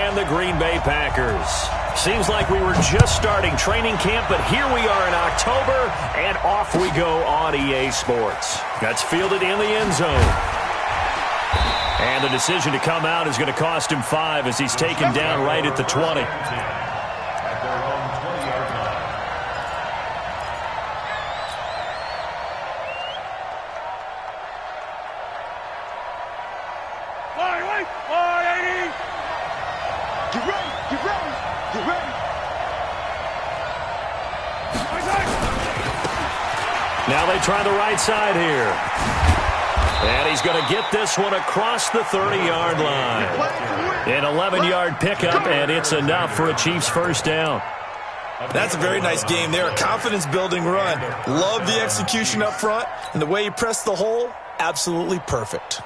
and the Green Bay Packers. Seems like we were just starting training camp, but here we are in October, and off we go on EA Sports. That's fielded in the end zone. And the decision to come out is going to cost him 5 as he's taken down right at the 20. Now they try the right side here. And he's going to get this one across the 30-yard line. An 11-yard pickup, and it's enough for a Chiefs first down. That's a very nice game there. A confidence-building run. Love the execution up front. And the way he pressed the hole, absolutely perfect.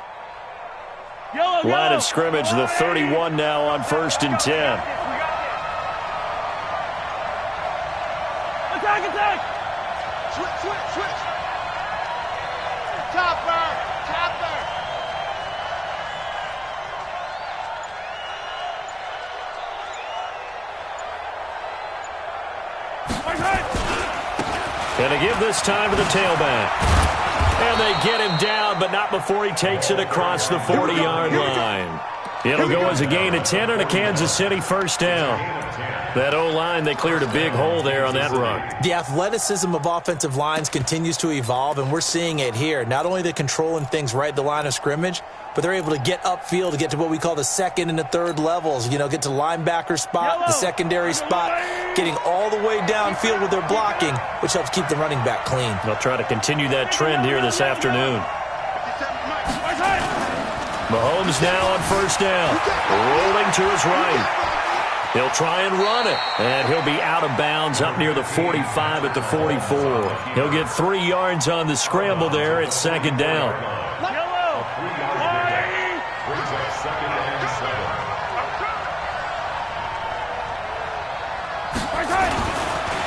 Line of scrimmage, the 31 now on 1st and 10. Attack! Switch! Topper! Going to give this time to the tailback. And they get him down, but not before he takes it across the 40-yard line. It'll go as a gain of 10 and a Kansas City first down. That O-line, they cleared a big hole there on that run. The athleticism of offensive lines continues to evolve, and we're seeing it here. Not only are they controlling things right at the line of scrimmage, but they're able to get upfield to get to what we call the second and the third levels. You know, get to linebacker spot, the secondary spot, getting all the way downfield with their blocking, which helps keep the running back clean. They'll try to continue that trend here this afternoon. Mahomes now on first down, rolling to his right. He'll try and run it, and he'll be out of bounds up near the 45 at the 44. He'll get 3 yards on the scramble there at second down.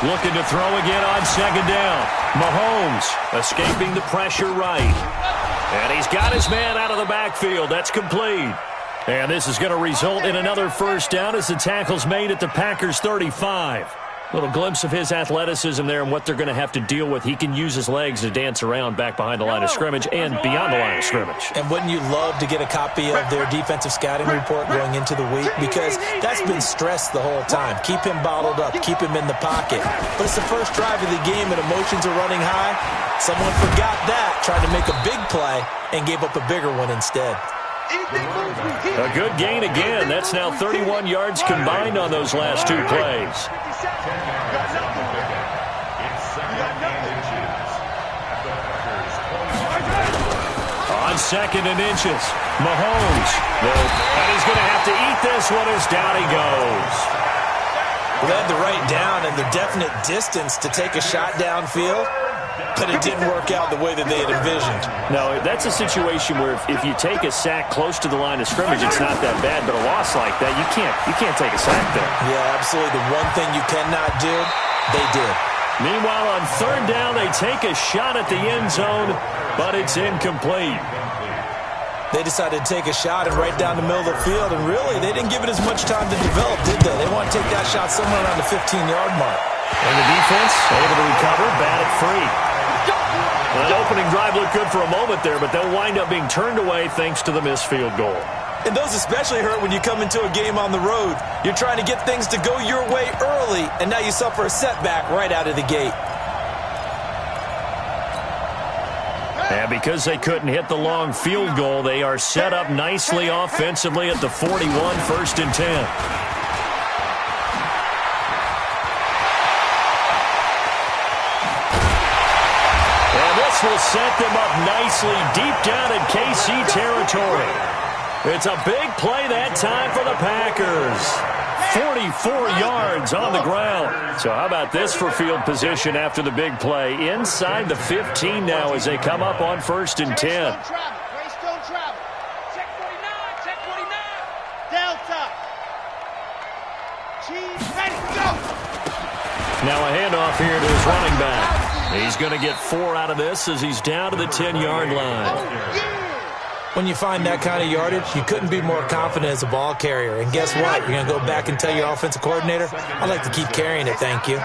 Looking to throw again on second down. Mahomes escaping the pressure right. And he's got his man out of the backfield. That's complete. And this is going to result in another first down as the tackle's made at the Packers' 35. Little glimpse of his athleticism there and what they're going to have to deal with. He can use his legs to dance around back behind the line of scrimmage and beyond the line of scrimmage. And wouldn't you love to get a copy of their defensive scouting report going into the week? Because that's been stressed the whole time. Keep him bottled up. Keep him in the pocket. But it's the first drive of the game and emotions are running high. Someone forgot that, tried to make a big play, and gave up a bigger one instead. A good gain again. That's now 31 yards combined on those last 2 plays. On second and inches, Mahomes. And he's going to have to eat this one as down he goes. They had the right down and the definite distance to take a shot downfield, but it didn't work out the way that they had envisioned. No, that's a situation where if you take a sack close to the line of scrimmage, it's not that bad, but a loss like that, you can't take a sack there. Yeah, absolutely. The one thing you cannot do, they did. Meanwhile, on third down, they take a shot at the end zone, but it's incomplete. They decided to take a shot and right down the middle of the field, and really, they didn't give it as much time to develop, did they? They want to take that shot somewhere around the 15-yard mark. And the defense able to recover, bat it free. That opening drive looked good for a moment there, but they'll wind up being turned away thanks to the missed field goal. And those especially hurt when you come into a game on the road. You're trying to get things to go your way early, and now you suffer a setback right out of the gate. And because they couldn't hit the long field goal, they are set up nicely offensively at the 41, 1st and 10. This will set them up nicely deep down in KC territory. It's a big play that time for the Packers. 44 yards on the ground. So how about this for field position after the big play? Inside the 15 now as they come up on 1st and 10. Race don't travel. Check 49. Delta. Chiefs ready to go. Now a handoff here to his running back. He's going to get 4 out of this as he's down to the 10-yard line. When you find that kind of yardage, you couldn't be more confident as a ball carrier. And guess what? You're going to go back and tell your offensive coordinator, I'd like to keep carrying it, thank you. Kill.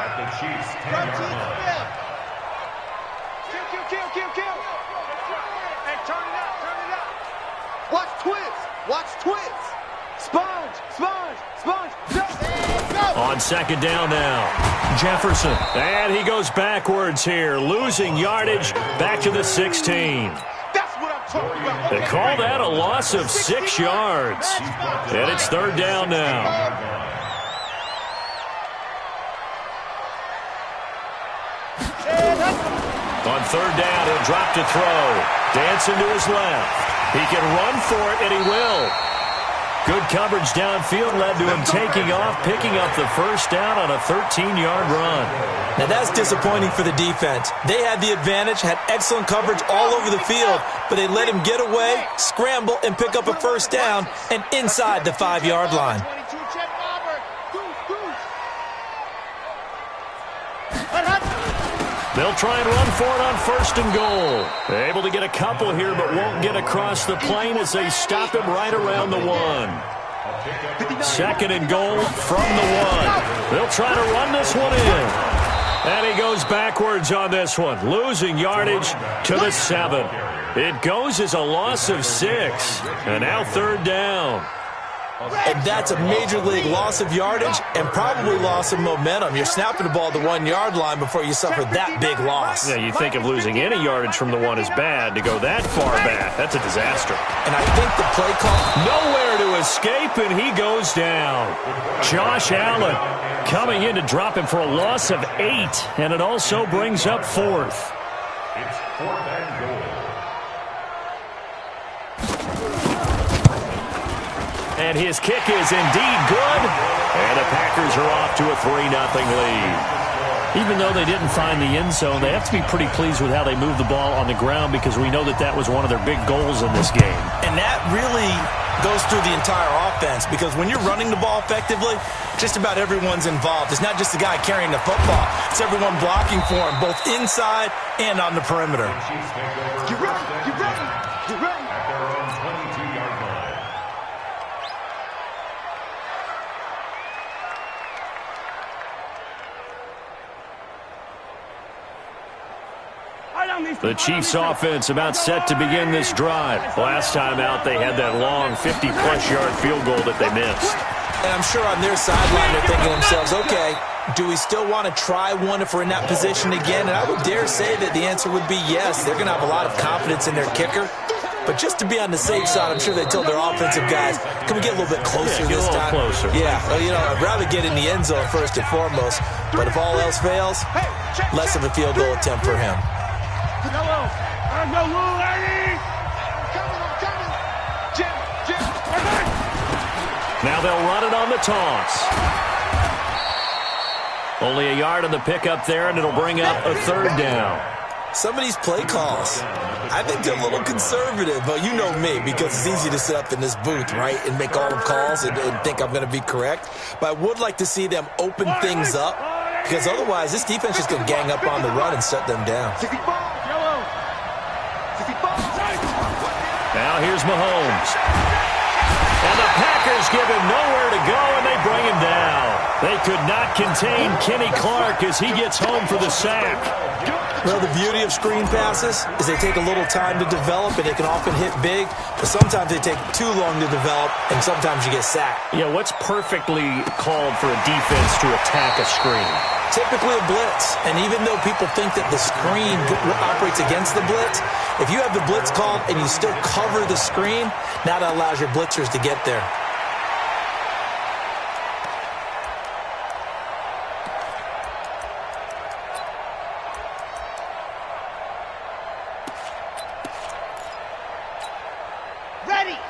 Hey, turn it up. Watch twist. Sponge. Go. On second down now, Jefferson. And he goes backwards here, losing yardage back to the 16. That's what I'm talking about. They call that a loss of 6 yards. And it's third down now. On third down, he'll drop to throw. Dancing to his left. He can run for it, and he will. Good coverage downfield led to him taking off, picking up the first down on a 13-yard run. Now that's disappointing for the defense. They had the advantage, had excellent coverage all over the field, but they let him get away, scramble, and pick up a first down, and inside the 5-yard line. 22 check Auburn. They'll try and run for it on first and goal. Able to get a couple here, but won't get across the plane as they stop him right around the 1. Second and goal from the 1. They'll try to run this one in. And he goes backwards on this one, losing yardage to the 7. It goes as a loss of 6. And now third down. And that's a major league loss of yardage and probably loss of momentum. You're snapping the ball at the 1-yard line before you suffer that big loss. Yeah, you think of losing any yardage from the 1 is bad. To go that far back, that's a disaster. And I think the play call... Nowhere to escape, and he goes down. Josh Allen coming in to drop him for a loss of 8, and it also brings up fourth. It's fourth and goal. And his kick is indeed good. And the Packers are off to a 3-0 lead. Even though they didn't find the end zone, they have to be pretty pleased with how they moved the ball on the ground because we know that that was one of their big goals in this game. And that really goes through the entire offense because when you're running the ball effectively, just about everyone's involved. It's not just the guy carrying the football. It's everyone blocking for him, both inside and on the perimeter. Get ready. At their own 22-yard line. The Chiefs offense about set to begin this drive. Last time out, they had that long 50-plus-yard field goal that they missed. And I'm sure on their sideline they're thinking to themselves, okay, do we still want to try one if we're in that position again? And I would dare say that the answer would be yes. They're going to have a lot of confidence in their kicker. But just to be on the safe side, I'm sure they told their offensive guys, can we get a little bit closer this time? Closer. Yeah, well, you know, I'd rather get in the end zone first and foremost. But if all else fails, less of a field goal attempt for him. Now they'll run it on the toss. Only a yard on the pickup there, and it'll bring up a third down. Some of these play calls, I think they're a little conservative, but you know me, because it's easy to sit up in this booth, right, and make all the calls and think I'm going to be correct. But I would like to see them open things up, because otherwise this defense is going to gang up on the run and shut them down. Now here's Mahomes. And the Packers give him nowhere to go, and they bring him down. They could not contain Kenny Clark as he gets home for the sack. Well, the beauty of screen passes is they take a little time to develop, and they can often hit big, but sometimes they take too long to develop, and sometimes you get sacked. Yeah, what's perfectly called for a defense to attack a screen? Typically a blitz, and even though people think that the screen operates against the blitz, if you have the blitz called and you still cover the screen, now that allows your blitzers to get there.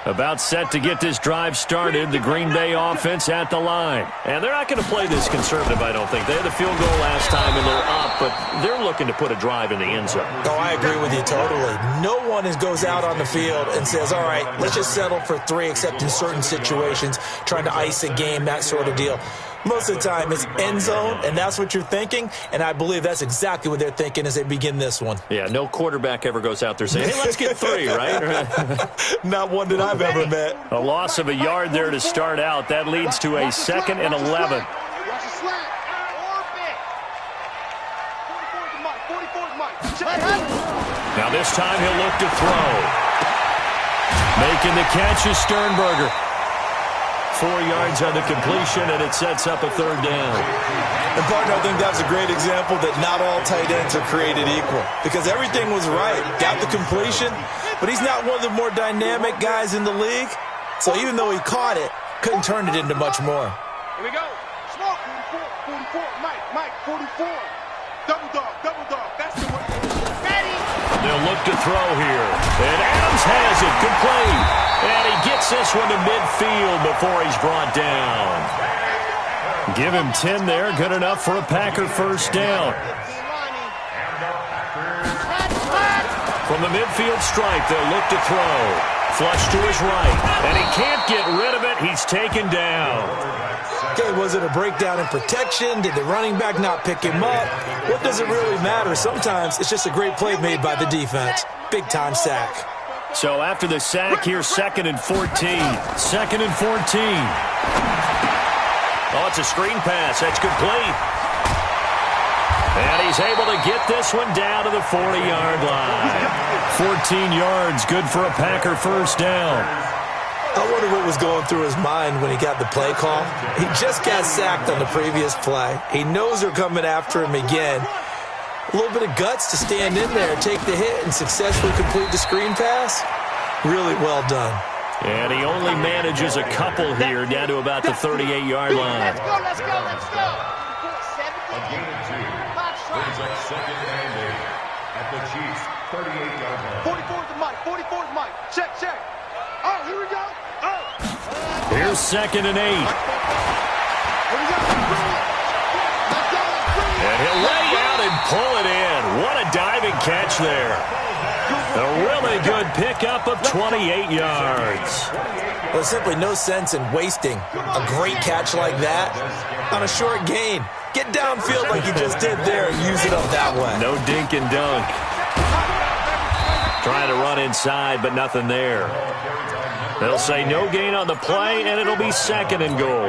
About set to get this drive started, the Green Bay offense at the line. And they're not going to play this conservative, I don't think. They had the field goal last time, and they're up, but they're looking to put a drive in the end zone. Oh, I agree with you totally. No one goes out on the field and says, all right, let's just settle for 3, except in certain situations, trying to ice a game, that sort of deal. Most of the time, it's end zone, and that's what you're thinking, and I believe that's exactly what they're thinking as they begin this one. Yeah, no quarterback ever goes out there saying, hey, let's get 3, right? Not one that I've ever met. A loss of a yard there to start out. That leads to a 2nd and 11. Watch the slant. Orbit. 44's Mike. Now this time he'll look to throw. Making the catch is Sternberger. 4 yards on the completion, and it sets up a 3rd down. And, partner, I think that's a great example that not all tight ends are created equal because everything was right. Got the completion, but he's not one of the more dynamic guys in the league. So even though he caught it, couldn't turn it into much more. Here we go. Smoke. 44. Mike. 44. Double dog. That's the way. Ready. They'll look to throw here. And Adams has it complete. And he gets this one to midfield before he's brought down. Give him 10 there. Good enough for a Packer 1st down. From the midfield stripe, they'll look to throw. Flush to his right. And he can't get rid of it. He's taken down. Okay, was it a breakdown in protection? Did the running back not pick him up? What does it really matter? Sometimes it's just a great play made by the defense. Big-time sack. So after the sack, here's 2nd and 14. 2nd and 14. Oh, it's a screen pass. That's complete. And he's able to get this one down to the 40-yard line. 14 yards, good for a Packer 1st down. I wonder what was going through his mind when he got the play call. He just got sacked on the previous play. He knows they're coming after him again. A little bit of guts to stand in there, take the hit, and successfully complete the screen pass. Really well done. And he only manages a couple here, down to about the 38-yard line. Let's go. A gain of 2. Brings up 2nd and 8 at the Chiefs' 38-yard line. 44's Mike. Check. Oh, here we go. Oh. Here's 2nd and 8. Here we go. And he'll lay out and pull it in. What a diving catch there. A really good pickup of 28 yards. Well, there's simply no sense in wasting a great catch like that on a short gain. Get downfield like you just did there and use it up that way. No dink and dunk. Trying to run inside, but nothing there. They'll say no gain on the play, and it'll be 2nd and goal.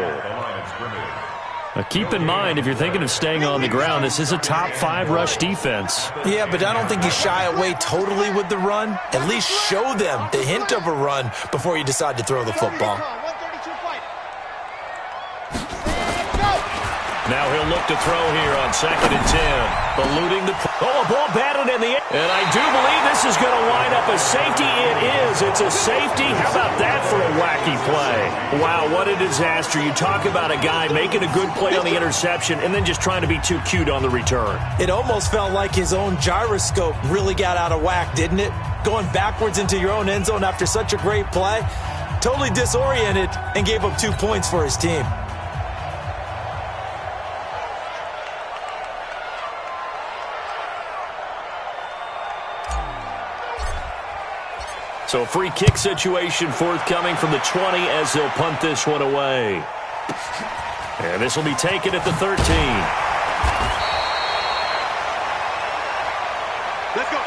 Now keep in mind, if you're thinking of staying on the ground, this is a top 5 rush defense. Yeah, but I don't think you shy away totally with the run. At least show them the hint of a run before you decide to throw the football. Now he'll look to throw here on 2nd and 10. Eluding the... Oh, a ball batted in the air. And I do believe this is going to wind up a safety. It is. It's a safety. How about that for a wacky play? Wow, what a disaster. You talk about a guy making a good play on the interception and then just trying to be too cute on the return. It almost felt like his own gyroscope really got out of whack, didn't it? Going backwards into your own end zone after such a great play. Totally disoriented and gave up 2 points for his team. So a free kick situation forthcoming from the 20 as they'll punt this one away. And this will be taken at the 13. Let's go.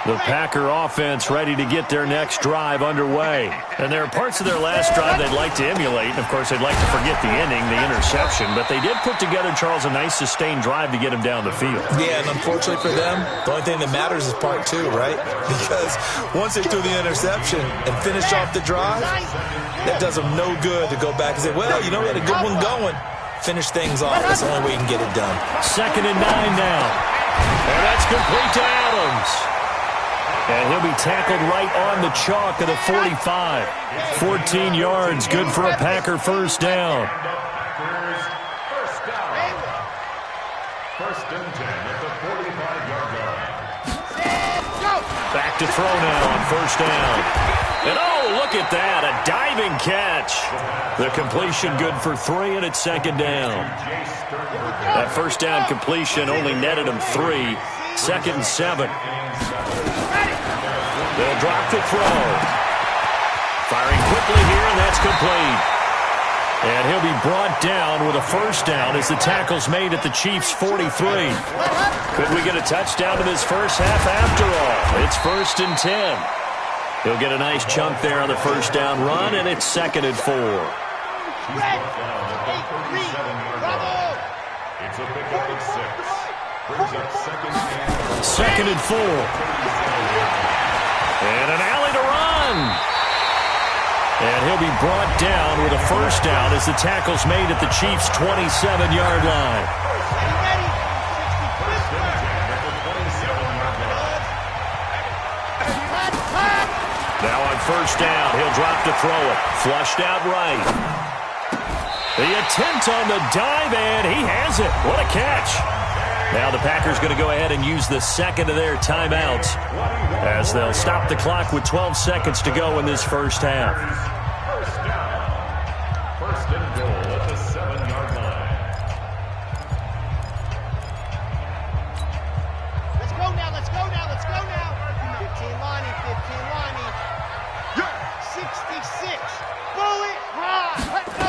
The Packer offense ready to get their next drive underway. And there are parts of their last drive they'd like to emulate. And, of course, they'd like to forget the ending, the interception. But they did put together, Charles, a nice sustained drive to get him down the field. Yeah, and unfortunately for them, the only thing that matters is part 2, right? Because once they threw the interception and finished off the drive, that does them no good to go back and say, well, you know, we had a good one going. Finish things off. That's the only way you can get it done. 2nd and 9 now. And that's complete to Adams. And he'll be tackled right on the chalk of the 45. 14 yards, good for a Packer 1st down. First and 10 at the 45-yard line. Back to throw now on 1st down. And oh, look at that, a diving catch. The completion good for 3, and it's 2nd down. That 1st down completion only netted him 3. 2nd and 7. They'll drop the throw. Firing quickly here, and that's complete. And he'll be brought down with a first down as the tackle's made at the Chiefs' 43. Could we get a touchdown in this first half after all? It's 1st and 10. He'll get a nice chunk there on the first down run, and it's 2nd and 4. It's a pickup of 6. Brings up 2nd and 4. And an alley to run. And he'll be brought down with a first down as the tackle's made at the Chiefs' 27-yard line. Now on first down, he'll drop to throw it. Flushed out right. The attempt on the dive, and he has it. What a catch. Now the Packers going to go ahead and use the second of their timeouts as they'll stop the clock with 12 seconds to go in this first half. First down. 1st and goal at the 7-yard line. Let's go now, let's go now, let's go now. 15 Lonnie, 66. Bullet, run, let's go.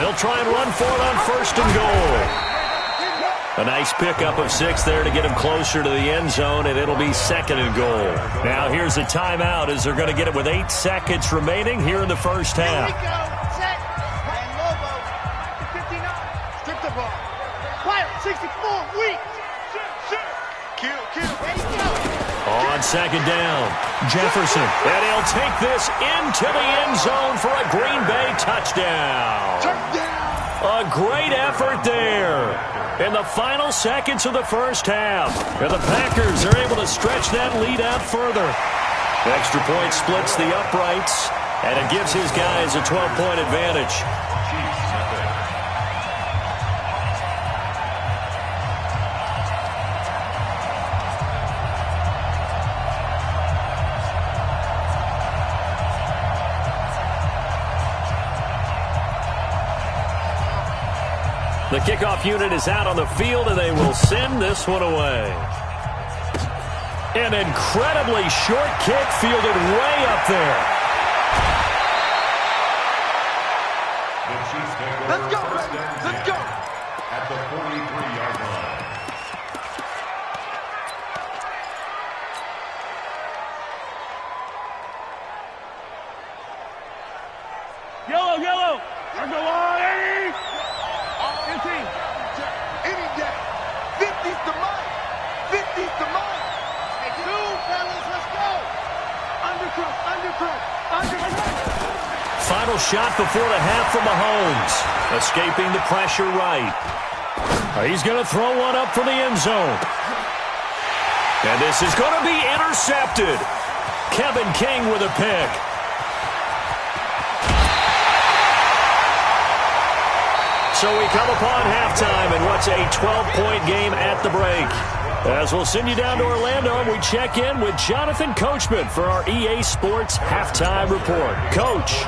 They'll try and run for it on 1st and goal. A nice pickup of 6 there to get him closer to the end zone, and it'll be 2nd and goal. Now here's a timeout as they're going to get it with 8 seconds remaining here in the first half. Here we go, set, and Lobo, 59, strip the ball. Fire, 64, weak. Kill, ready, go. On 2nd down, Jefferson, and he'll take this into the end zone for a Green Bay touchdown. A great effort there in the final seconds of the first half. And the Packers are able to stretch that lead out further. Extra point splits the uprights, and it gives his guys a 12-point advantage. The kickoff unit is out on the field, and they will send this one away. An incredibly short kick fielded way up there. Let's go, baby. Let's go. At the 43-yard line. Yellow. There's no line, Eddie. 15. Any day. 50's the mark. 50's the mark. Hey, two, fellas, let's go. Undercut. Final shot before the half from Mahomes. Escaping the pressure right. He's going to throw one up for the end zone. And this is going to be intercepted. Kevin King with a pick. So we come upon halftime in what's a 12-point game at the break. As we'll send you down to Orlando, and we check in with Jonathan Coachman for our EA Sports Halftime Report. Coach.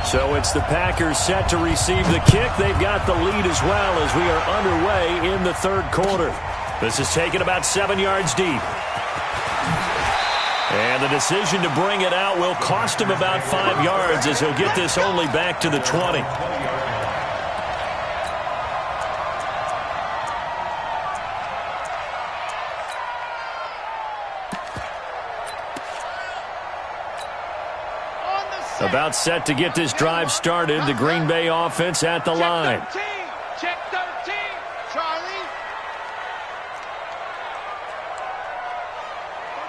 So it's the Packers set to receive the kick. They've got the lead as well as we are underway in the third quarter. This is taken about 7 yards deep. And the decision to bring it out will cost him about 5 yards as he'll get this only back to the 20. About set to get this drive started. The Green Bay offense at the line. Check 13. Charlie.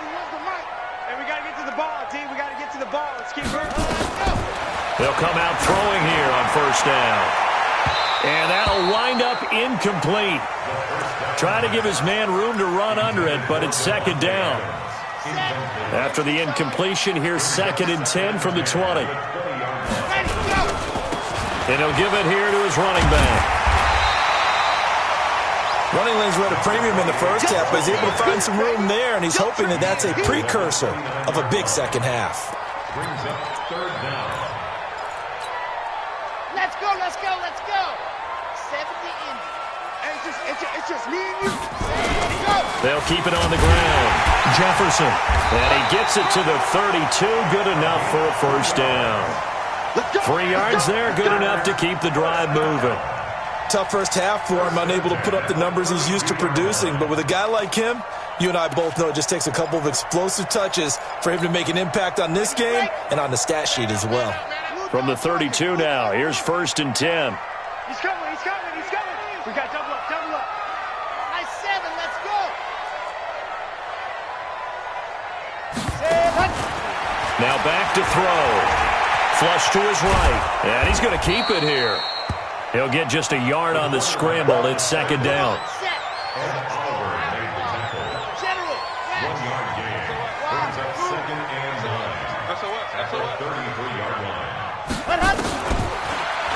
Where's the mic? Hey, we got to get to the ball, T. We got to get to the ball. Let's keep moving. Let's go. They'll come out throwing here on first down. And that'll wind up incomplete. Try to give his man room to run under it, but it's second down. After the incompletion, here's 2nd and 10 from the 20. And he'll give it here to his running back. Running lanes were at a premium in the first half, but he's able to find some room there, and he's hoping that that's a precursor of a big second half. Brings up 3rd down. Let's go. 70 Indy. Hey, It's just me and you. They'll keep it on the ground. Jefferson. And he gets it to the 32. Good enough for a first down. 3 yards there. Good enough to keep the drive moving. Tough first half for him, unable to put up the numbers he's used to producing. But with a guy like him, you and I both know it just takes a couple of explosive touches for him to make an impact on this game and on the stat sheet as well. From the 32 now, here's 1st and 10. He's coming. We got double up. Nice 7, let's go. 7. Now back to throw. Flush to his right. And he's going to keep it here. He'll get just a yard on the scramble. It's 2nd down. Oliver made the tackle. 1 yard gain. Brings up 2nd and 9. At the 33-yard line.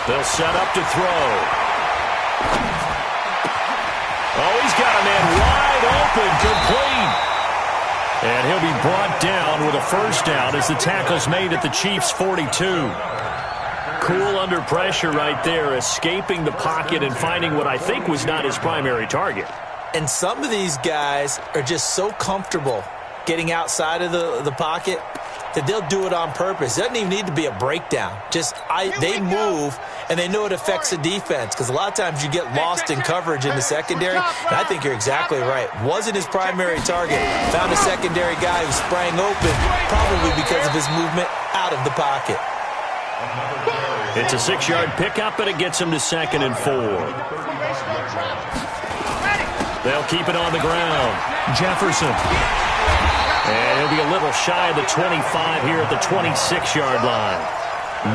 They'll set up to throw. Oh, he's got a man wide open, complete. And he'll be brought down with a first down as the tackle's made at the Chiefs' 42. Cool under pressure right there, escaping the pocket and finding what I think was not his primary target. And some of these guys are just so comfortable getting outside of the pocket that they'll do it on purpose. It doesn't even need to be a breakdown. They move, and they know it affects the defense because a lot of times you get lost in coverage in the secondary. And I think you're exactly right. Wasn't his primary target. Found a secondary guy who sprang open, probably because of his movement out of the pocket. It's a 6-yard pickup, and it gets him to 2nd and 4. They'll keep it on the ground. Jefferson. And he'll be a little shy of the 25 here at the 26-yard line.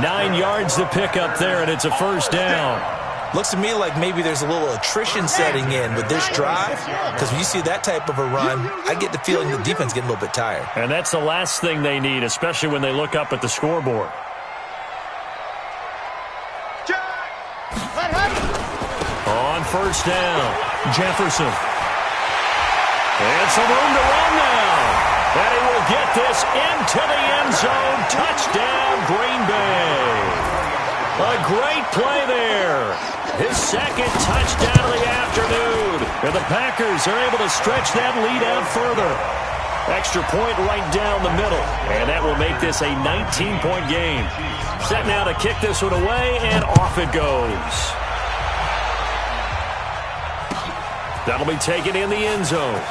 9 yards to pick up there, and it's a first down. Looks to me like maybe there's a little attrition setting in with this drive, because when you see that type of a run, I get the feeling the defense getting a little bit tired. And that's the last thing they need, especially when they look up at the scoreboard. On first down, Jefferson. And some room to run now. And he will get this into the end zone. Touchdown, Green Bay. A great play there. His 2nd touchdown of the afternoon. And the Packers are able to stretch that lead out further. Extra point right down the middle. And that will make this a 19-point game. Set now to kick this one away, and off it goes. That'll be taken in the end zone.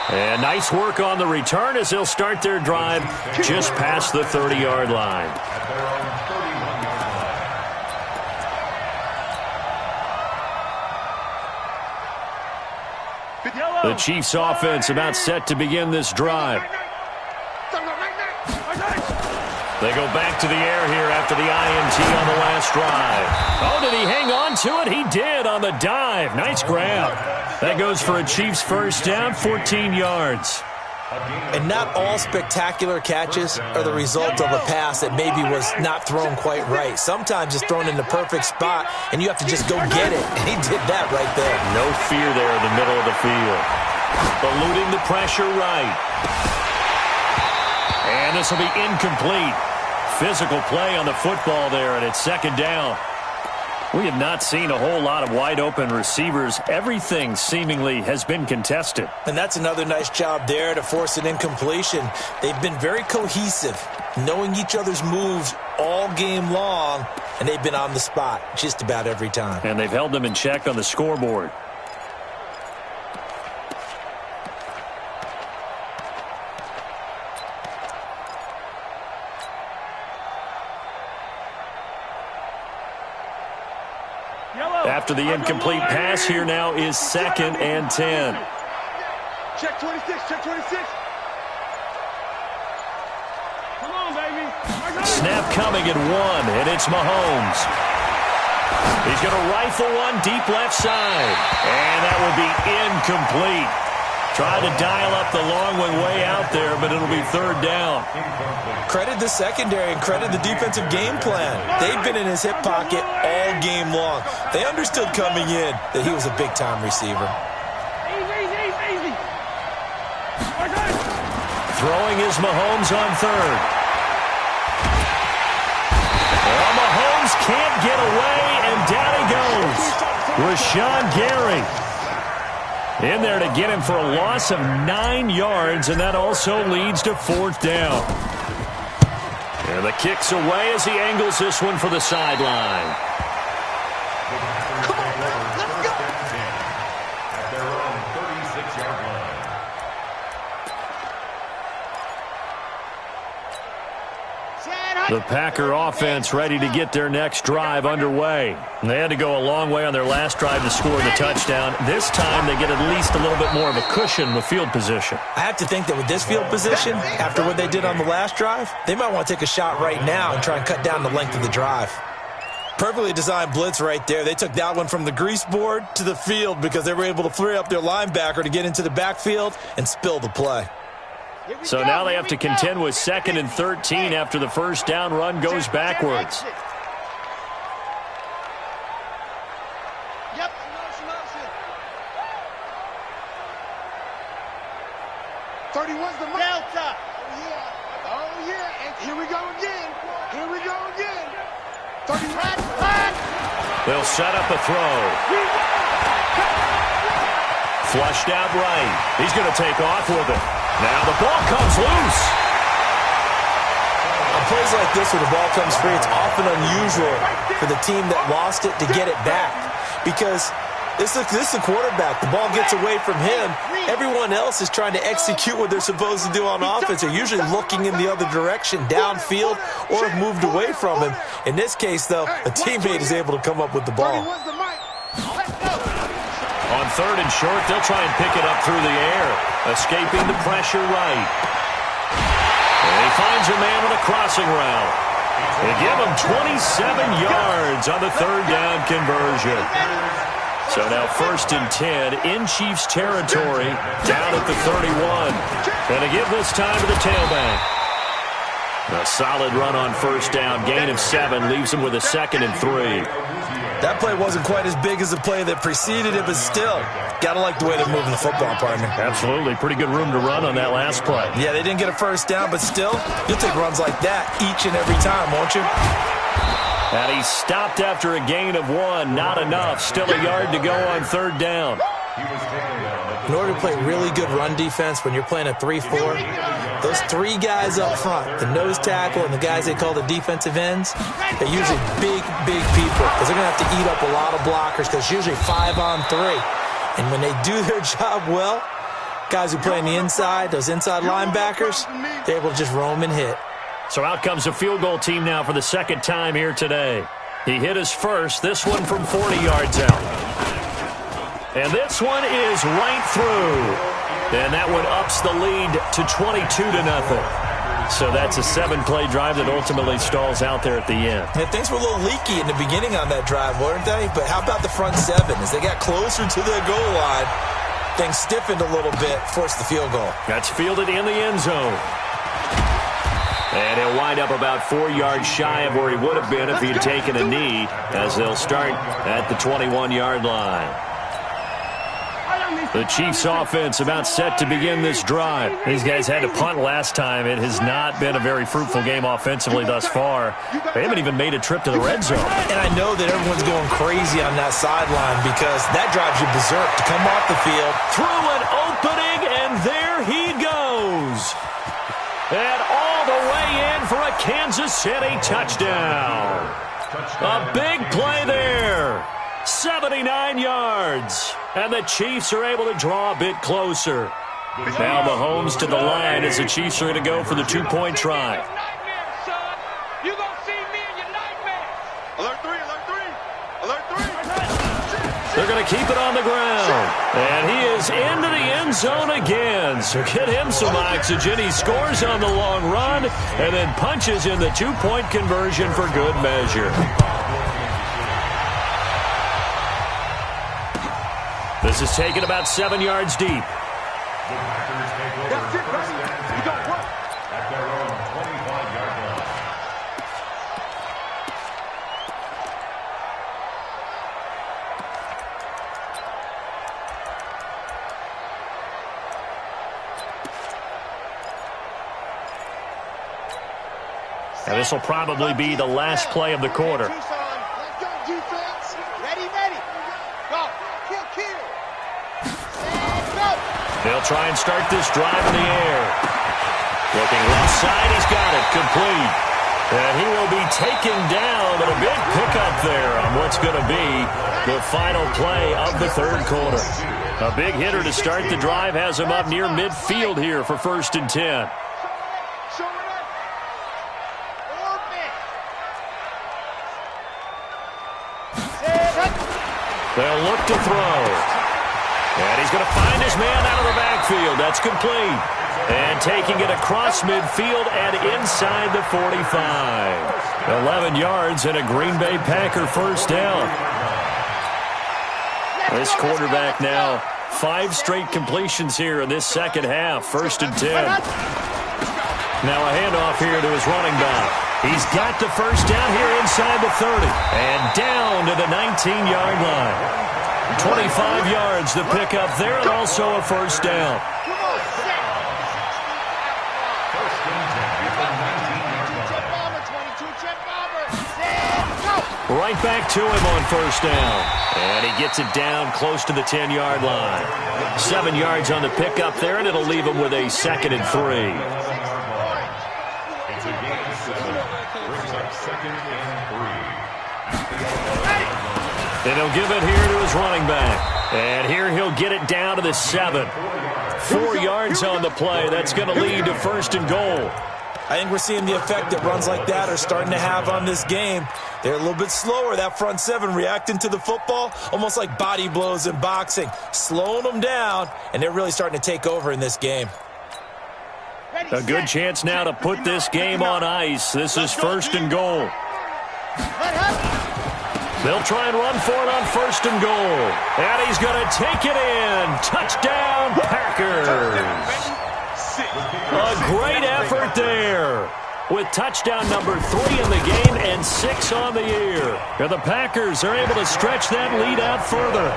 And nice work on the return as they'll start their drive just past the 30-yard line. The Chiefs offense about set to begin this drive. They go back to the air here after the INT on the last drive. Oh, did he hang on to it? He did on the dive. Nice grab. That goes for a Chiefs first down, 14 yards. And not all spectacular catches are the result of a pass that maybe was not thrown quite right. Sometimes it's thrown in the perfect spot, and you have to just go get it. And he did that right there. No fear there in the middle of the field. Eluding the pressure right. And this will be incomplete. Physical play on the football there, and it's 2nd down. We have not seen a whole lot of wide-open receivers. Everything seemingly has been contested. And that's another nice job there to force an incompletion. They've been very cohesive, knowing each other's moves all game long, and they've been on the spot just about every time. And they've held them in check on the scoreboard. After the incomplete pass, here now is 2nd and 10. Check 26, check 26. Come on, baby. Snap coming at 1, and it's Mahomes. He's going to rifle one deep left side, and that will be incomplete. Tried to dial up the long one way out there, but it'll be 3rd down. Credit the secondary and credit the defensive game plan. They've been in his hip pocket all game long. They understood coming in that he was a big-time receiver. Easy. Throwing is Mahomes on 3rd. Well, Mahomes can't get away, and down he goes. Rashawn Gary in there to get him for a loss of 9 yards, and that also leads to 4th down. And the kick's away as he angles this one for the sideline. Come on, let's go. At their own 36-yard line. The Packer offense ready to get their next drive underway. They had to go a long way on their last drive to score the touchdown. This time they get at least a little bit more of a cushion with field position. I have to think that with this field position, after what they did on the last drive, they might want to take a shot right now and try and cut down the length of the drive. Perfectly designed blitz right there. They took that one from the grease board to the field because they were able to free up their linebacker to get into the backfield and spill the play. So now they have to contend with 2nd and 13 after the first down run goes backwards. Yep. 31's the Delta. Oh, yeah. And here we go again. Here we go again. 31. They'll set up a throw. Flushed out right. He's going to take off with it. Now the ball comes loose. On plays like this where the ball comes free, it's often unusual for the team that lost it to get it back because this is a quarterback. The ball gets away from him. Everyone else is trying to execute what they're supposed to do on offense. They're usually looking in the other direction, downfield, or have moved away from him. In this case, though, a teammate is able to come up with the ball. On 3rd and short, they'll try and pick it up through the air, escaping the pressure right. And he finds a man on a crossing route. They give him 27 yards on the 3rd down conversion. So now 1st and 10 in Chiefs territory, down at the 31. And to give this time to the tailback. A solid run on 1st down, gain of 7, leaves him with a 2nd and 3. That play wasn't quite as big as the play that preceded it, but still, got to like the way they're moving the football, partner. Absolutely. Pretty good room to run on that last play. Yeah, they didn't get a 1st down, but still, you'll take runs like that each and every time, won't you? And he stopped after a gain of 1. Not enough. Still a yard to go on 3rd down. In order to play really good run defense when you're playing a 3-4, those 3 guys up front, the nose tackle and the guys they call the defensive ends, they're usually big people because they're going to have to eat up a lot of blockers because it's usually 5-on-3. And when they do their job well, guys who play on the inside, those inside linebackers, they're able to just roam and hit. So out comes a field goal team now for the 2nd time here today. He hit his first, this one from 40 yards out. And this one is right through. And that one ups the lead to 22-0. So that's a 7-play drive that ultimately stalls out there at the end. Yeah, things were a little leaky in the beginning on that drive, weren't they? But how about the front 7? As they got closer to their goal line, things stiffened a little bit, forced the field goal. That's fielded in the end zone. And he'll wind up about 4 yards shy of where he would have been if he had taken a knee, as they'll start at the 21-yard line. The Chiefs offense about set to begin this drive. These guys had to punt last time. It has not been a very fruitful game offensively thus far. They haven't even made a trip to the red zone. And I know that everyone's going crazy on that sideline because that drives you berserk to come off the field. Through an opening, and there he goes. And all the way in for a Kansas City touchdown. A big play there. 79 yards. And the Chiefs are able to draw a bit closer. Now Mahomes to the line as the Chiefs are going to go for the 2-point try. You're going to see me in your nightmares. Alert 3, alert 3. Alert 3. They're going to keep it on the ground. And he is into the end zone again. So get him some oxygen. He scores on the long run and then punches in the 2-point conversion for good measure. This is taken about 7 yards deep. The Packers take over That's it, first buddy. and 10 You got work. at their own 25-yard line. And this will probably be the last play of the quarter. Let's go, defense. Ready, ready. Go. They'll try and start this drive in the air. Looking left side, he's got it, complete. And he will be taken down, but a big pickup there on what's going to be the final play of the third quarter. A big hitter to start the drive has him up near midfield here for 1st and 10. They'll look to throw. And he's going to find his man out of the backfield. That's complete. And taking it across midfield and inside the 45. 11 yards and a Green Bay Packer first down. This quarterback now 5 straight completions here in this second half. 1st and 10. Now a handoff here to his running back. He's got the first down here inside the 30. And down to the 19-yard line. 25 yards to pick up there and also a first down. Right back to him on first down. And he gets it down close to the 10-yard line. 7 yards on the pickup there, and it'll leave him with a 2nd and 3. It's a game 7. Brings up 2nd and 3. And he'll give it here to his running back. And here he'll get it down to the 7. 4 yards on the play. That's going to lead to 1st and goal. I think we're seeing the effect that runs like that are starting to have on this game. They're a little bit slower, that front 7, reacting to the football, almost like body blows in boxing, slowing them down, and they're really starting to take over in this game. A good chance now to put this game on ice. This is 1st and goal. They'll try and run for it on 1st and goal. And he's going to take it in. Touchdown, Packers. A great effort there with touchdown number 3 in the game and 6 on the year. And the Packers are able to stretch that lead out further.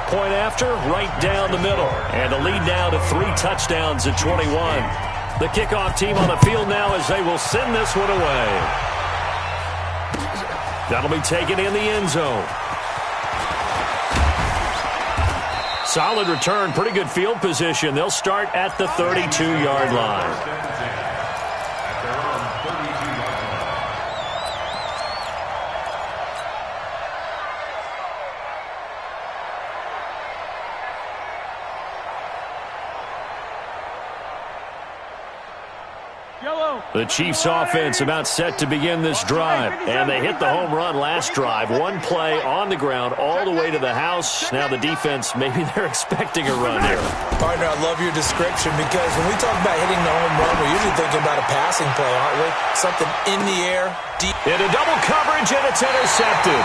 Point after, right down the middle. And the lead now to 3 touchdowns at 21. The kickoff team on the field now as they will send this one away. That'll be taken in the end zone. Solid return, pretty good field position. They'll start at the 32-yard line. The Chiefs offense about set to begin this drive. And they hit the home run last drive. 1 play on the ground all the way to the house. Now the defense, maybe they're expecting a run here. Partner, I love your description because when we talk about hitting the home run, we're usually thinking about a passing play, aren't we? Something in the air, deep. Into double coverage, and it's intercepted.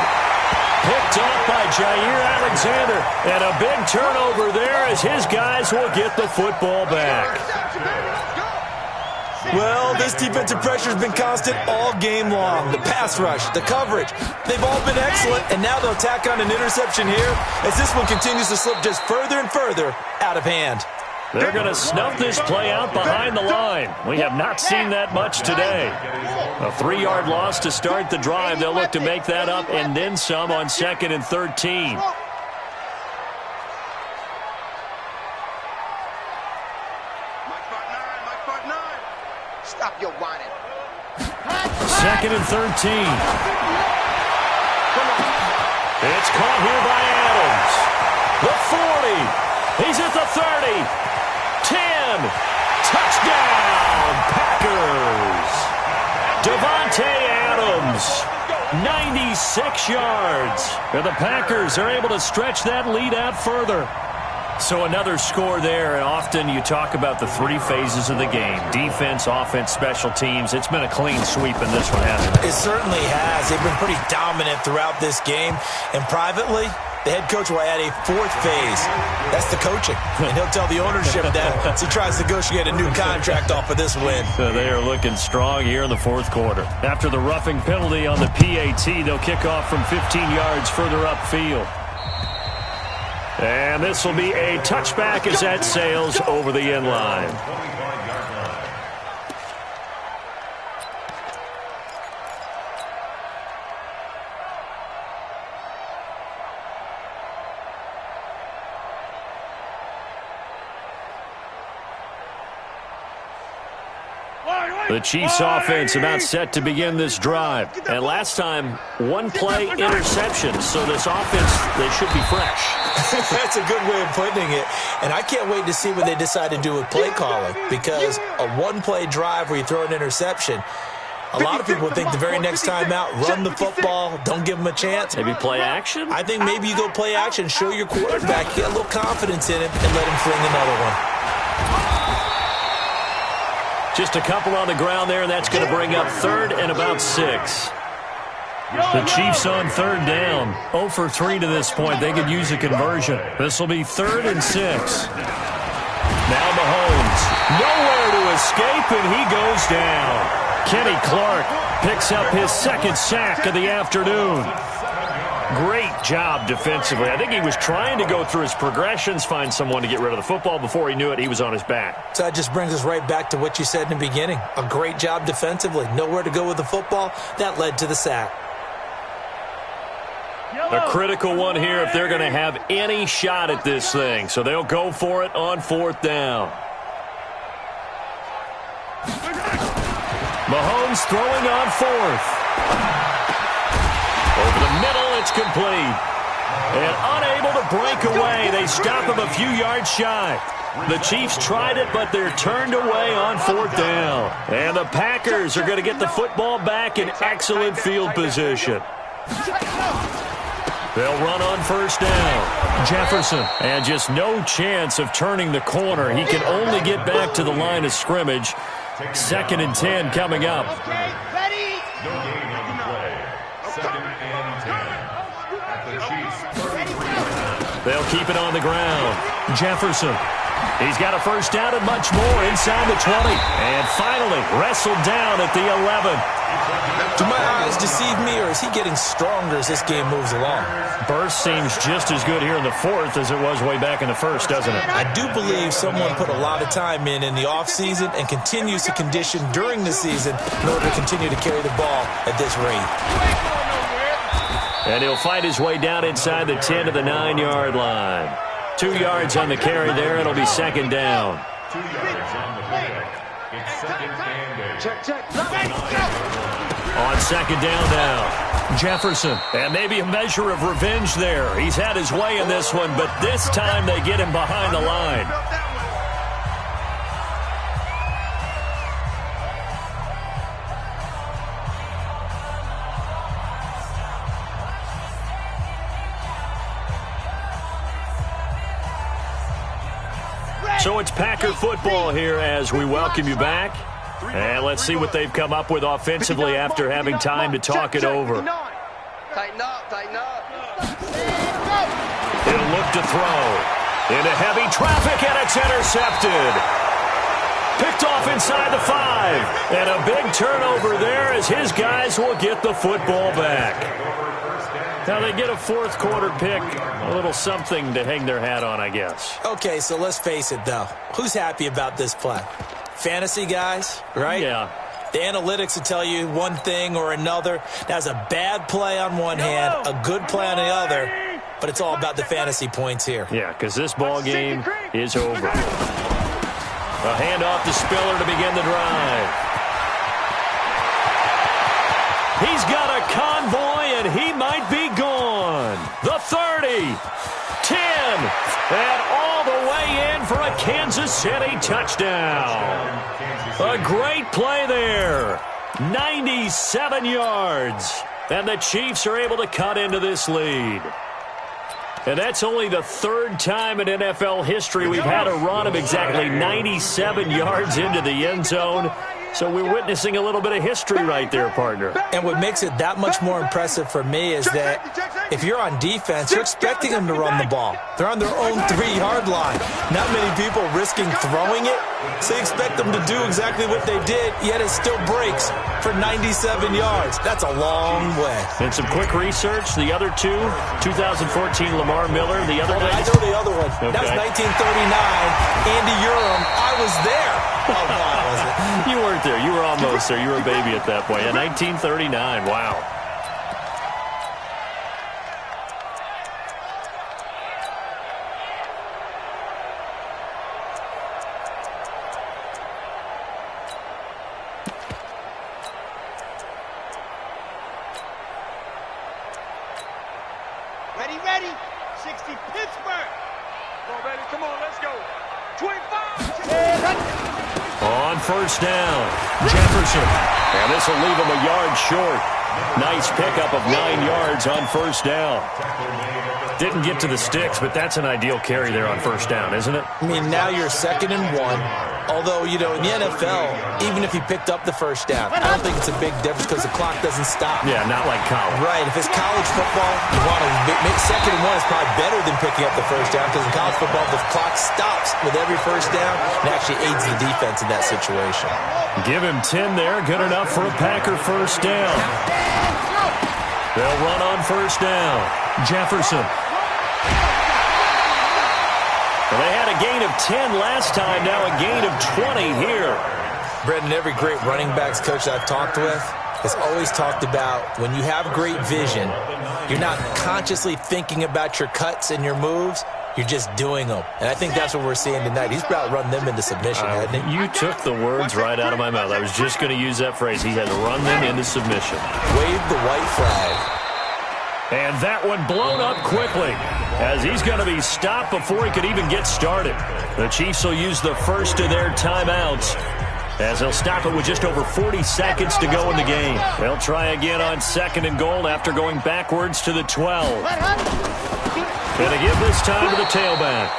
Picked off by Jair Alexander. And a big turnover there as his guys will get the football back. Well, this defensive pressure has been constant all game long. The pass rush, the coverage, they've all been excellent, and now they'll tack on an interception here as this one continues to slip just further and further out of hand. They're going to snuff this play out behind the line. We have not seen that much today. A 3-yard loss to start the drive. They'll look to make that up and then some on 2nd and 13. Stop your whining. 2nd and 13. It's caught here by Adams. The 40. He's at the 30. 10. Touchdown, Packers. Devontae Adams. 96 yards. And the Packers are able to stretch that lead out further. So another score there, and often you talk about the 3 phases of the game. Defense, offense, special teams. It's been a clean sweep in this one, hasn't it? It certainly has. They've been pretty dominant throughout this game. And privately, the head coach will add a 4th phase. That's the coaching. And he'll tell the ownership that as he tries to negotiate a new contract off of this win. So they are looking strong here in the 4th quarter. After the roughing penalty on the PAT, they'll kick off from 15 yards further upfield. And this will be a touchback as that sails over the end line. The Chiefs offense about set to begin this drive. And last time, one play interception. So this offense, they should be fresh. That's a good way of putting it. And I can't wait to see what they decide to do with play calling. Because a one-play drive where you throw an interception, a lot of people think the very next time out, run the football, don't give them a chance. Maybe play action? I think maybe you go play action, show your quarterback, get a little confidence in him, and let him fling another one. Just a couple on the ground there, and that's going to bring up third and about 6. The Chiefs on third down. 0 for 3 to this point. They could use a conversion. This will be 3rd and 6. Now Mahomes. Nowhere to escape, and he goes down. Kenny Clark picks up his 2nd sack of the afternoon. Great job defensively. I think he was trying to go through his progressions, find someone to get rid of the football. Before he knew it, he was on his back. So that just brings us right back to what you said in the beginning. A great job defensively. Nowhere to go with the football. That led to the sack. A critical one here if they're going to have any shot at this thing. So they'll go for it on 4th down. Mahomes throwing on 4th. Over the middle, it's complete. And unable to break away. They stop him a few yards shy. The Chiefs tried it, but they're turned away on 4th down. And the Packers are going to get the football back in excellent field position. They'll run on 1st down. Jefferson. And just no chance of turning the corner. He can only get back to the line of scrimmage. 2nd and 10 coming up. Ready? No gain on the play. 2nd and 10. At the Chiefs' 33. They'll keep it on the ground. Jefferson. He's got a 1st down and much more inside the 20. And finally wrestled down at the 11. Do my eyes deceive me, or is he getting stronger as this game moves along? Burst seems just as good here in the 4th as it was way back in the 1st, doesn't it? I do believe someone put a lot of time in the offseason and continues to condition during the season in order to continue to carry the ball at this rate. And he'll fight his way down inside the 10 to the 9-yard line. 2 yards on the carry there. It'll be 2nd down. 2 yards on the pickup. It's 2nd and 8. Check. On 2nd down now, Jefferson. And maybe a measure of revenge there. He's had his way in this one, but this time they get him behind the line. So it's Packer football here as we welcome you back. And let's see what they've come up with offensively after having time to talk it over. Tighten up. He'll look to throw. Into heavy traffic, and it's intercepted. Picked off inside the 5. And a big turnover there as his guys will get the football back. Now they get a 4th quarter pick. A little something to hang their hat on, I guess. Okay, so let's face it, though. Who's happy about this play? Fantasy guys, right? Yeah. The analytics will tell you one thing or another. That's a bad play on one hand, a good play on the other, but it's all about the fantasy points here. Yeah, because this ball game is over. A handoff to Spiller to begin the drive. He's got a convoy, and he might be gone. The 30, 10, and all the way in for a Kansas City touchdown. A great play there. 97 yards. And the Chiefs are able to cut into this lead. And that's only the 3rd time in NFL history we've had a run of exactly 97 yards into the end zone. So we're witnessing a little bit of history right there, partner. And what makes it that much more impressive for me is that if you're on defense, you're expecting them to run the ball. They're on their own 3-yard line. Not many people risking throwing it, so you expect them to do exactly what they did, yet it still breaks for 97 yards. That's a long way. And some quick research, the other two, 2014 Lamar Miller, the other I know the other one. Okay. That's 1939, Andy Urim. I was there. Oh, no, I wasn't. You weren't there. You were almost there. You were a baby at that point. Yeah, 1939. Wow. Ready? 60 Pittsburgh. Come on, baby. Come on, let's go. 25. On first down, Jefferson. And this will leave him a yard short. Nice pickup of 9 yards on first down. Didn't get to the sticks, but that's an ideal carry there on first down, isn't it? I mean, now you're 2nd and 1. Although, you know, in the NFL, even if he picked up the first down, I don't think it's a big difference because the clock doesn't stop. Yeah, not like college. Right. If it's college football, you want to make 2nd and 1 is probably better than picking up the first down because in college football, the clock stops with every first down and actually aids the defense in that situation. Give him 10 there. Good enough for a Packer first down. They'll run on first down. Jefferson. Well, they had a gain of 10 last time, now a gain of 20 here. Brendan, every great running backs coach that I've talked with has always talked about when you have great vision, you're not consciously thinking about your cuts and your moves, you're just doing them. And I think that's what we're seeing tonight. He's about to run them into submission, hasn't he? You took the words right out of my mouth. I was just going to use that phrase. He had run them into submission. Wave the white flag. And that one blown up quickly as he's going to be stopped before he could even get started. The Chiefs will use the first of their timeouts as they'll stop it with just over 40 seconds to go in the game. They'll try again on 2nd and goal after going backwards to the 12. Going to give this time to the tailback.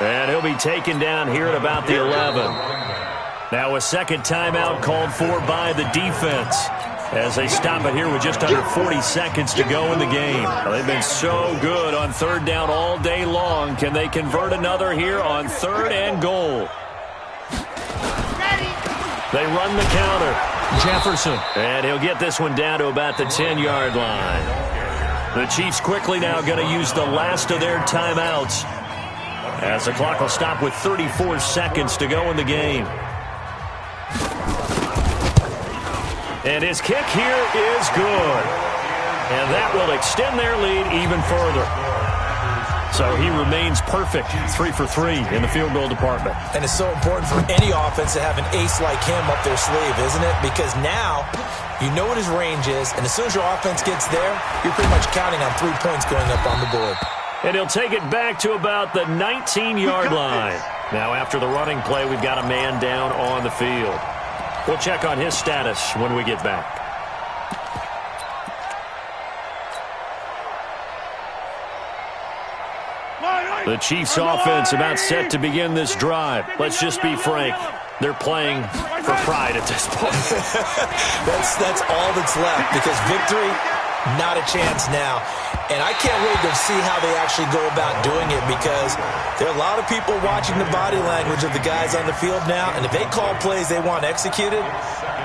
And he'll be taken down here at about the 11. Now a second timeout called for by the defense as they stop it here with just under 40 seconds to go in the game. Well, they've been so good on 3rd down all day long. Can they convert another here on 3rd and goal? They run the counter. Jefferson. And he'll get this one down to about the 10-yard line. The Chiefs quickly now going to use the last of their timeouts as the clock will stop with 34 seconds to go in the game. And his kick here is good. And that will extend their lead even further. So he remains perfect, 3 for 3 in the field goal department. And it's so important for any offense to have an ace like him up their sleeve, isn't it? Because now you know what his range is, and as soon as your offense gets there, you're pretty much counting on 3 points going up on the board. And he'll take it back to about the 19-yard line. Now after the running play, we've got a man down on the field. We'll check on his status when we get back. The Chiefs offense about set to begin this drive. Let's just be frank. They're playing for pride at this point. That's all that's left because victory, not a chance now. And I can't wait to see how they actually go about doing it because there are a lot of people watching the body language of the guys on the field now. And if they call plays they want executed,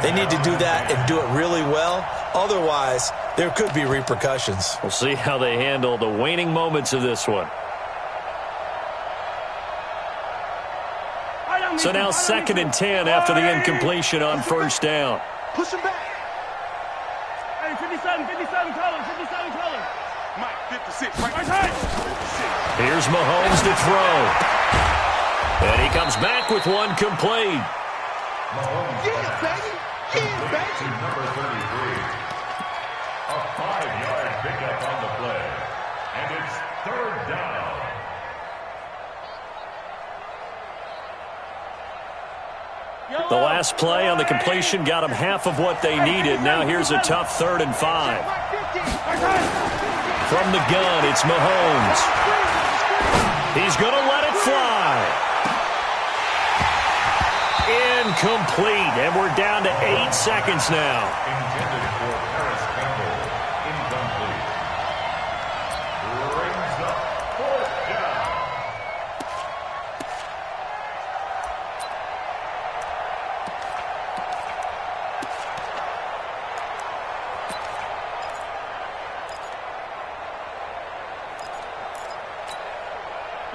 they need to do that and do it really well. Otherwise, there could be repercussions. We'll see how they handle the waning moments of this one. So now 2nd and 10 after the incompletion on first down. Push him back. Hey, 57 colors, 57 colors. Mike, 56, right side. Here's Mahomes to throw. And he comes back with one complete. Yeah, baby. Yeah, baby. Number 33. A 5-yard pickup on the play. And it's 3rd down. The last play on the completion got them half of what they needed. Now here's a tough 3rd and 5. From the gun, it's Mahomes. He's going to let it fly. Incomplete. And we're down to 8 seconds now. Intended for Paris Campbell. Incomplete. Brings up 4th down.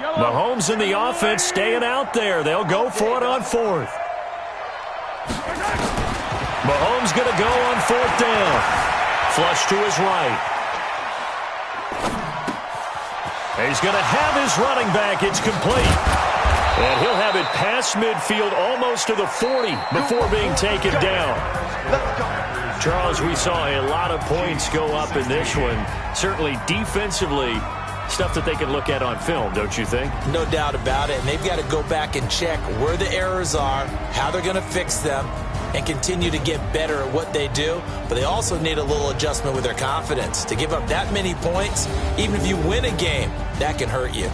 Mahomes and the offense staying out there. They'll go for it on 4th. Mahomes going to go on 4th down. Flush to his right. He's going to have his running back. It's complete. And he'll have it past midfield almost to the 40 before being taken down. Charles, we saw a lot of points go up in this one. Certainly defensively, Stuff that they can look at on film, don't you think? No doubt about it. And they've got to go back and check where the errors are, how they're going to fix them, and continue to get better at what they do. But they also need a little adjustment with their confidence. To give up that many points, even if you win a game, that can hurt you.